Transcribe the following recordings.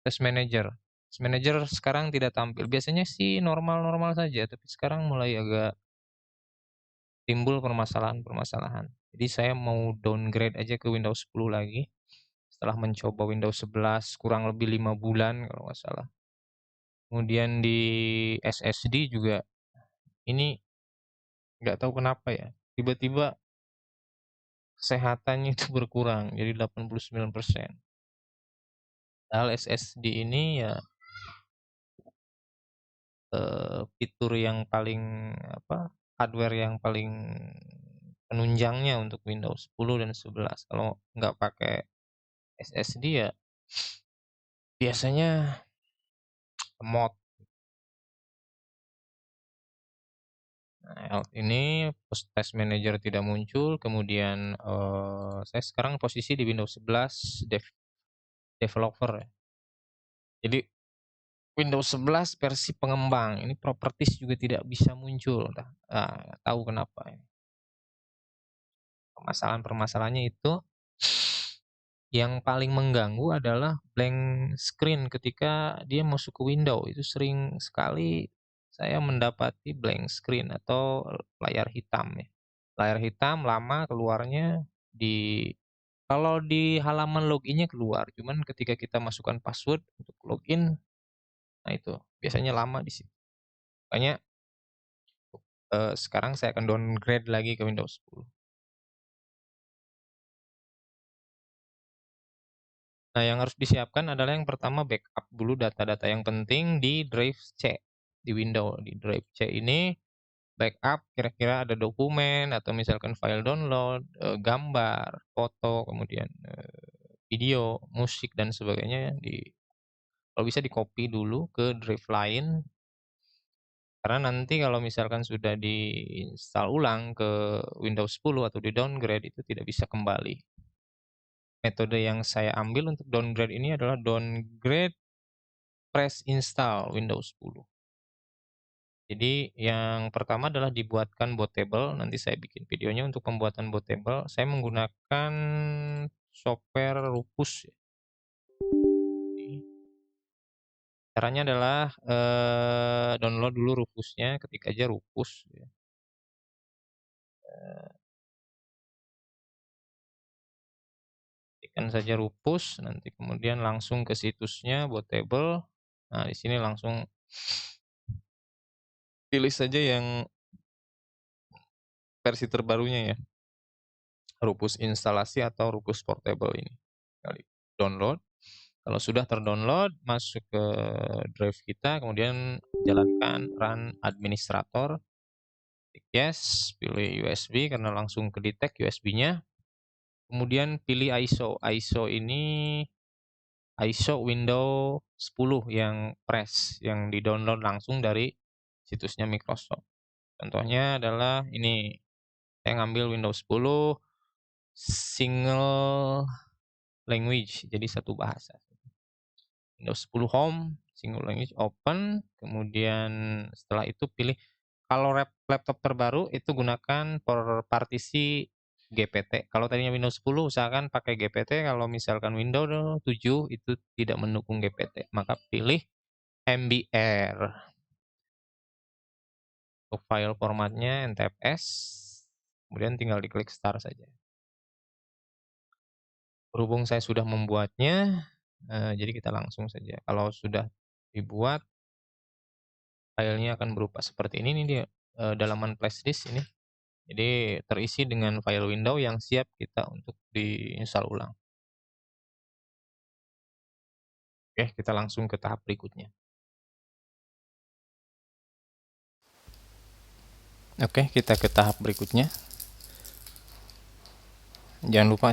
Task Manager. Task Manager sekarang tidak tampil. Biasanya sih normal-normal saja, tapi sekarang mulai agak timbul permasalahan-permasalahan. Jadi saya mau downgrade aja ke Windows 10 lagi, setelah mencoba Windows 11 kurang lebih 5 bulan kalau nggak salah. Kemudian di SSD juga ini nggak tahu kenapa ya, tiba-tiba kesehatannya itu berkurang jadi 89%. Padahal SSD ini ya fitur yang paling hardware yang paling penunjangnya untuk Windows 10 dan 11. Kalau nggak pakai SSD ya biasanya lemot. Nah, ini Task Manager tidak muncul, kemudian saya sekarang posisi di Windows 11 developer ya. Jadi Windows 11 versi pengembang, ini properties juga tidak bisa muncul. Tahu kenapa ya. Permasalahan-permasalahannya itu yang paling mengganggu adalah blank screen ketika dia masuk ke window. Itu sering sekali saya mendapati blank screen atau layar hitam ya. Layar hitam lama keluarnya kalau di halaman loginnya keluar, cuman ketika kita masukkan password untuk login, nah itu biasanya lama di situ. Makanya sekarang saya akan downgrade lagi ke Windows 10. Nah, yang harus disiapkan adalah yang pertama backup dulu data-data yang penting di drive C di Windows. Di drive C ini backup kira-kira ada dokumen atau misalkan file download, gambar, foto, kemudian video, musik dan sebagainya kalau bisa di-copy dulu ke drive lain. Karena nanti kalau misalkan sudah di-install ulang ke Windows 10 atau di-downgrade itu tidak bisa kembali. Metode yang saya ambil untuk downgrade ini adalah downgrade fresh install Windows 10. Jadi yang pertama adalah dibuatkan bootable, nanti saya bikin videonya untuk pembuatan bootable. Saya menggunakan software Rufus ya. Caranya adalah download dulu Rufusnya, ketik aja Rufus ya. Ketikkan saja Rufus, nanti kemudian langsung ke situsnya bootable. Nah, di sini langsung pilih saja yang versi terbarunya ya. Rufus instalasi atau Rufus portable ini. Kali download. Kalau sudah terdownload, masuk ke drive kita, kemudian jalankan run administrator. Klik yes, pilih USB karena langsung ke detect USB-nya. Kemudian pilih ISO. ISO ini ISO Windows 10 yang fresh, yang di-download langsung dari situsnya Microsoft. Contohnya adalah ini, saya ngambil Windows 10 single language, jadi satu bahasa. Windows 10 Home, single language, open, kemudian setelah itu pilih, kalau laptop terbaru itu gunakan partisi GPT. Kalau tadinya Windows 10 usahakan pakai GPT, kalau misalkan Windows 7 itu tidak mendukung GPT, maka pilih MBR. Untuk file formatnya NTFS, kemudian tinggal diklik start saja. Berhubung saya sudah membuatnya, jadi kita langsung saja. Kalau sudah dibuat, filenya akan berupa seperti ini nih dia, dalaman flash disk ini. Jadi terisi dengan file window yang siap kita untuk diinstal ulang. Oke, kita langsung ke tahap berikutnya. Oke, kita ke tahap berikutnya. Jangan lupa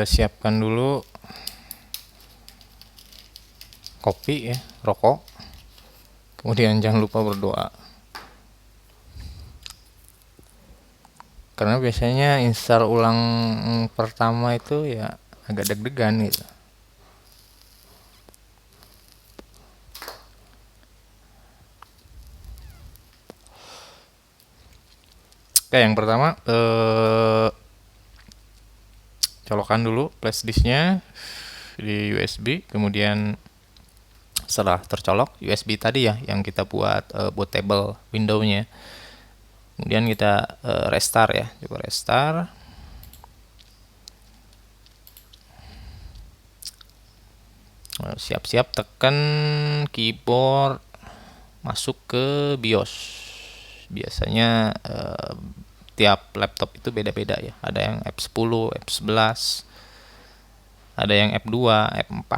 siapkan dulu kopi ya, rokok. Kemudian jangan lupa berdoa. Karena biasanya install ulang pertama itu ya agak deg-degan gitu. Oke, yang pertama colokan dulu flash disknya di USB, kemudian Setelah tercolok USB tadi ya yang kita buat bootable Windows-nya. Kemudian kita restart ya, coba restart. Siap-siap tekan keyboard, masuk ke BIOS. Biasanya tiap laptop itu beda-beda ya. Ada yang F10, F11, ada yang F2, F4.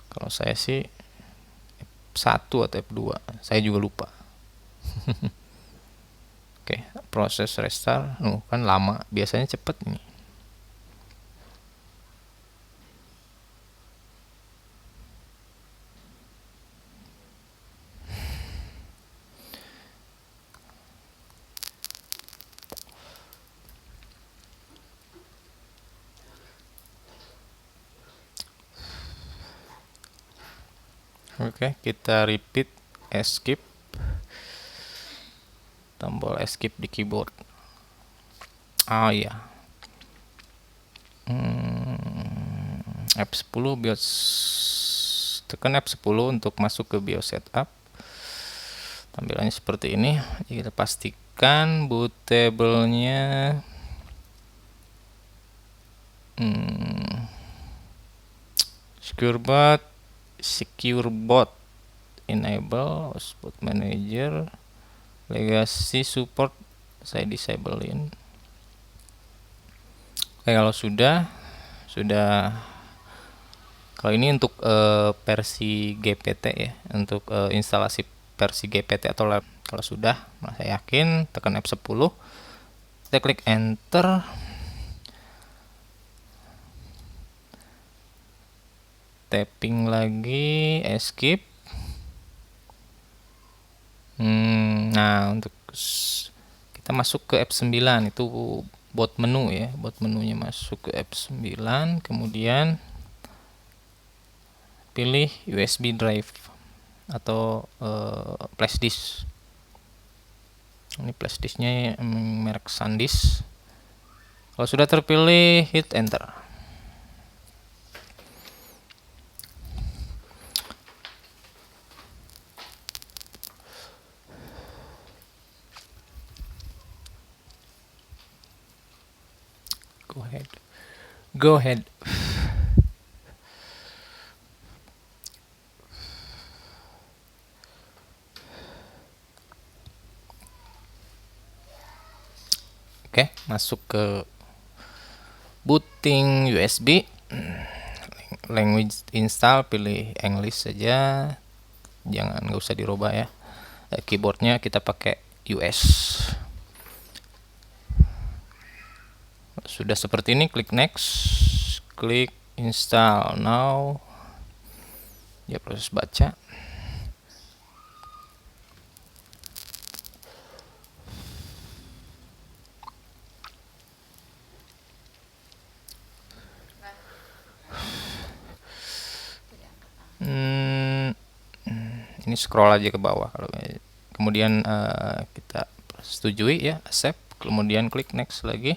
Kalau saya sih F1 atau F2, saya juga lupa. Oke, proses restart, kan lama, biasanya cepet nih. Oke, kita repeat escape, tombol escape di keyboard. Oh iya, F10 BIOS, tekan F10 untuk masuk ke BIOS setup. Tampilannya seperti ini. Jadi kita pastikan bootable-nya secure boot enable, boot manager, legacy support saya disablein. Oke, kalau sudah kalau ini untuk versi GPT ya, untuk instalasi versi GPT atau lab. Kalau sudah, saya yakin, tekan F10, kita klik enter. Tapping lagi, escape. Nah, untuk kita masuk ke F9, itu boot menu ya, boot menunya masuk ke F9, kemudian pilih USB drive atau flash disk. Ini flash disknya merek SanDisk. Kalau sudah terpilih, hit enter. Go ahead. Oke, masuk ke booting USB. Language install, pilih English saja, nggak usah dirubah ya. Keyboardnya kita pakai US. Sudah seperti ini, klik next, klik install now. Ya, proses baca. Ini scroll aja ke bawah. Kemudian kita setujui ya, accept, kemudian klik next lagi.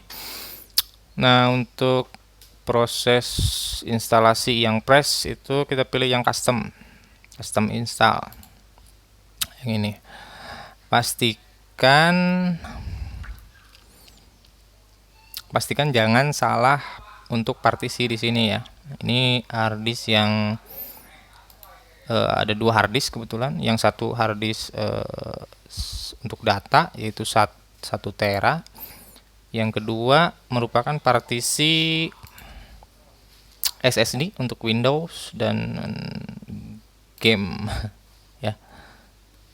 Nah, untuk proses instalasi yang fresh itu kita pilih yang custom install, yang ini. Pastikan jangan salah untuk partisi di sini ya. Ini harddisk yang ada 2 harddisk kebetulan. Yang satu harddisk untuk data yaitu 1 tera. Yang kedua merupakan partisi SSD untuk Windows dan game ya.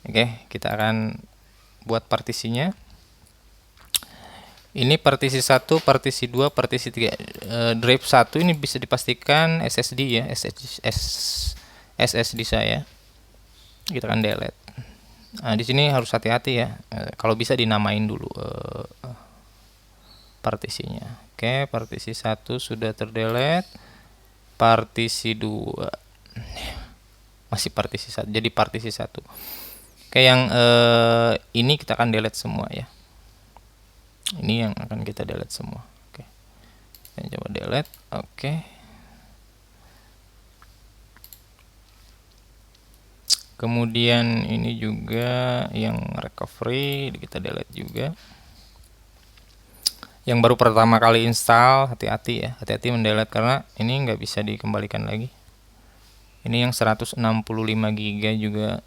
Oke, kita akan buat partisinya. Ini partisi 1, partisi 2, partisi 3. Drive 1 ini bisa dipastikan SSD ya, SSD saya. Kita akan delete. Nah, di sini harus hati-hati ya. Kalau bisa dinamain dulu partisinya. Oke, partisi 1 sudah terdelete. Partisi 2 masih partisi 1. Jadi partisi 1. Oke, yang ini kita akan delete semua ya. Ini yang akan kita delete semua. Oke. Kita coba delete. Oke. Kemudian ini juga yang recovery kita delete juga. Yang baru pertama kali install, hati-hati ya, hati-hati mendelete karena ini nggak bisa dikembalikan lagi. Ini yang 165 GB juga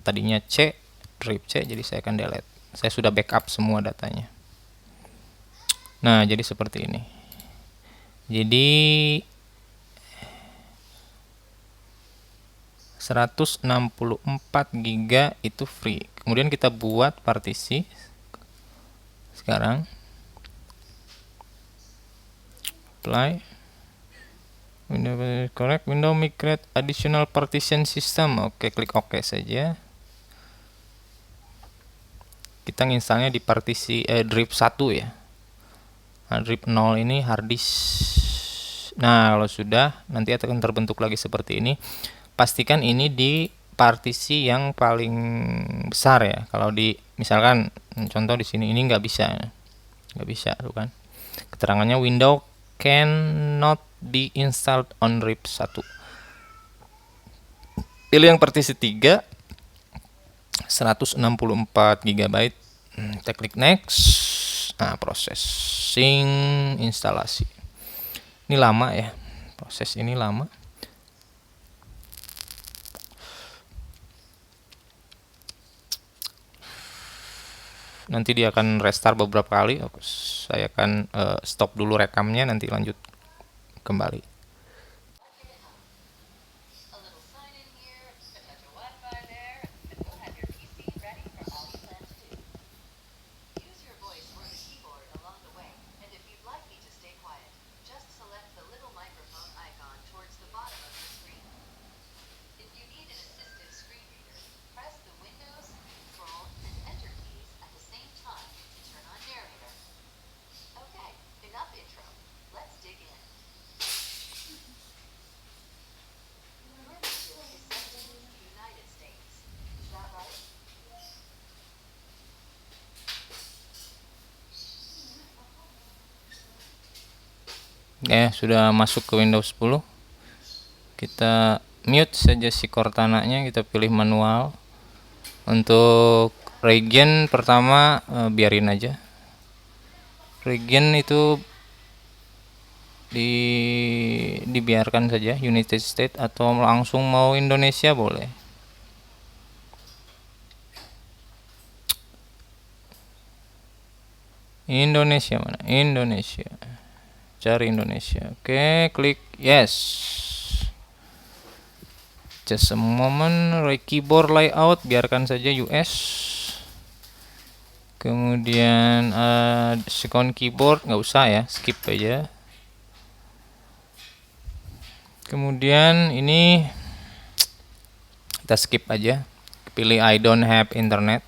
tadinya C, drive C, jadi saya akan delete. Saya sudah backup semua datanya. Nah, jadi seperti ini. Jadi 164 GB itu free. Kemudian kita buat partisi. Sekarang apply. Window correct, window migrate additional partition system. Oke, klik OK saja. Kita nginstalnya di partisi drive 1 ya. Nah, drive 0 ini hard disk. Nah, kalau sudah nanti akan terbentuk lagi seperti ini. Pastikan ini di partisi yang paling besar ya. Kalau di misalkan contoh di sini ini nggak bisa tuh kan. Keterangannya window cannot be installed on drive 1. Pilih yang partisi 3 164 GB. Kita klik next. Nah, processing instalasi. Ini lama ya. Proses ini lama. Nanti dia akan restart beberapa kali. Saya akan stop dulu rekamnya, nanti lanjut kembali. Sudah masuk ke Windows 10. Kita mute saja si Cortana-nya, kita pilih manual. Untuk region pertama biarin aja. Region itu dibiarkan saja, United States, atau langsung mau Indonesia boleh. Indonesia mana? Indonesia. Cari Indonesia. Oke, klik yes. Just a moment. Keyboard layout biarkan saja US. Kemudian second keyboard nggak usah ya, skip aja. Kemudian ini kita skip aja. Pilih I don't have internet.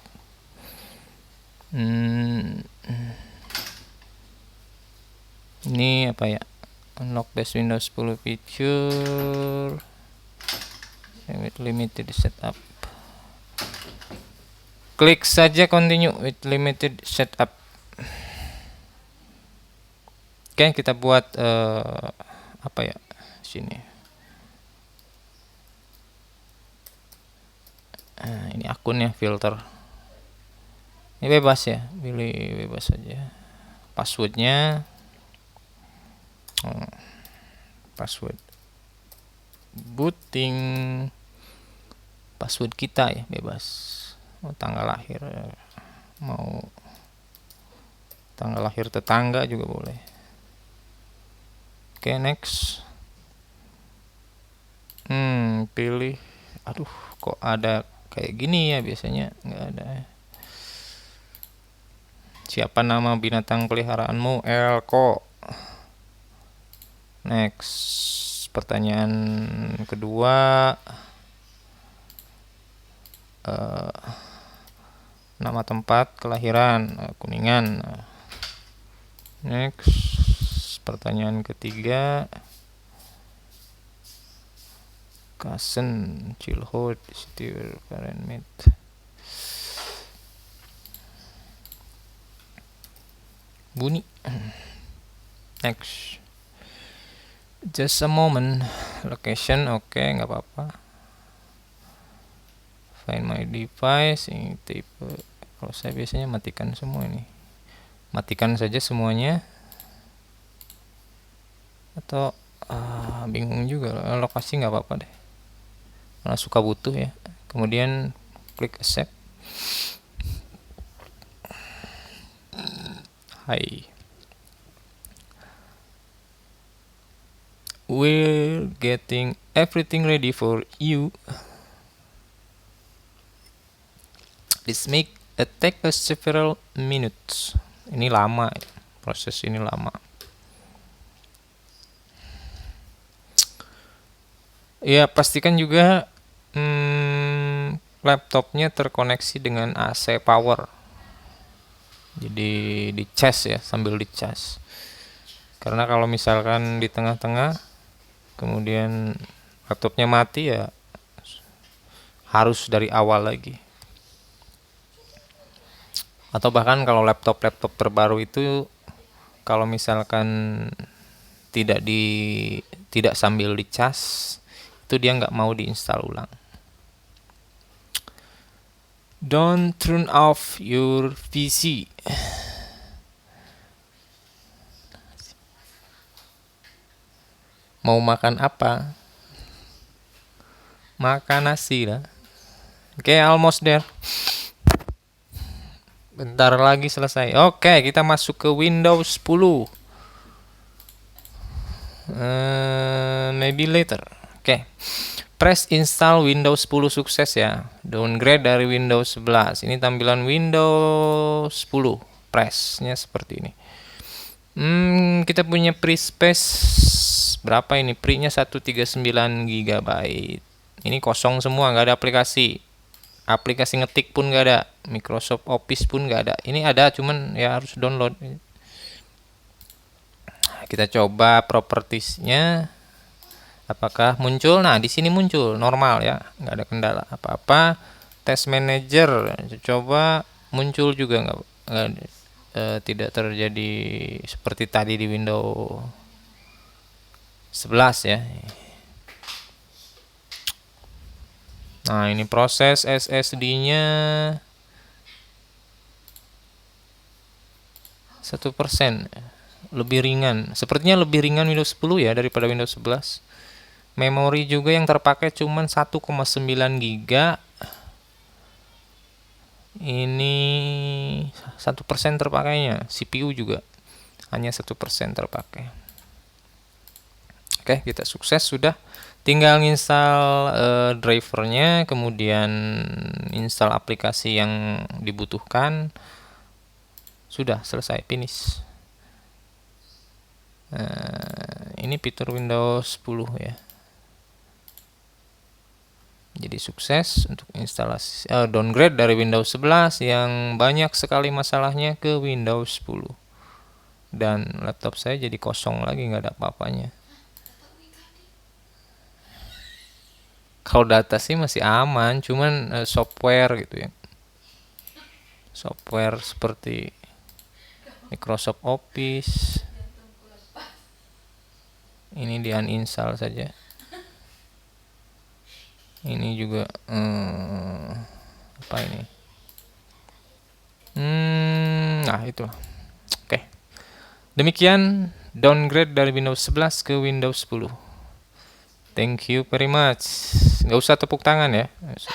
Ini apa ya? Unlock best Windows 10 feature with limited setup. Klik saja continue with limited setup. Oke, kita buat apa ya? Sini. Ini akunnya, filter. Ini bebas ya, pilih bebas saja. Passwordnya password booting, password kita ya, bebas. Tanggal lahir, mau tanggal lahir tetangga juga boleh. Oke, next. Pilih. Aduh, kok ada kayak gini ya, biasanya nggak ada. Siapa nama binatang peliharaanmu? Elko. Next. Pertanyaan kedua, nama tempat kelahiran, Kuningan. Next. Pertanyaan ketiga, cousin, childhood, still parent meet. Bunyi. Next. Just a moment. Location, oke, nggak apa-apa. Find my device, ini tipe. Kalau saya biasanya matikan semua ini. Matikan saja semuanya. Atau bingung juga, lokasi nggak apa-apa deh. Karena suka butuh ya. Kemudian klik accept. Hai. We're getting everything ready for you. This make take us several minutes. Ini lama, proses ini lama. Ya, pastikan juga laptopnya terkoneksi dengan AC power. Jadi dicas ya, sambil dicas. Karena kalau misalkan di tengah-tengah kemudian laptopnya mati ya harus dari awal lagi. Atau bahkan kalau laptop-laptop terbaru itu kalau misalkan tidak sambil dicas itu dia nggak mau diinstal ulang. Don't turn off your PC. Mau makan apa? Makan nasi lah. Oke, almost there. Bentar lagi selesai. Oke, kita masuk ke Windows 10. Maybe later. Oke. Press install Windows 10 sukses ya. Downgrade dari Windows 11. Ini tampilan Windows 10. Pressnya seperti ini. Kita punya free space berapa ini? Free-nya 139 GB. Ini kosong semua, nggak ada aplikasi. Aplikasi ngetik pun nggak ada, Microsoft Office pun nggak ada. Ini ada, cuman ya harus download. Kita coba propertiesnya, apakah muncul? Nah, di sini muncul normal ya, nggak ada kendala apa-apa. Test Manager coba muncul juga nggak tidak terjadi seperti tadi di Windows 11 ya. Nah, ini proses SSD-nya 1%, lebih ringan. Sepertinya lebih ringan Windows 10 ya daripada Windows 11. Memori juga yang terpakai cuman 1,9 GB. Ini 1% terpakainya. CPU juga hanya 1% terpakai. Oke, kita sukses sudah. Tinggal install drivernya, kemudian install aplikasi yang dibutuhkan. Sudah selesai, finish. Ini fitur Windows 10 ya. Jadi sukses untuk instalasi downgrade dari Windows 11 yang banyak sekali masalahnya ke Windows 10. Dan laptop saya jadi kosong lagi, nggak ada apa-apanya. Kalau data sih masih aman, cuman software gitu ya. Software seperti Microsoft Office ini di uninstall saja. Ini juga apa ini? Nah itu. Oke. Demikian downgrade dari Windows 11 ke Windows 10. Thank you very much. Nggak usah tepuk tangan ya.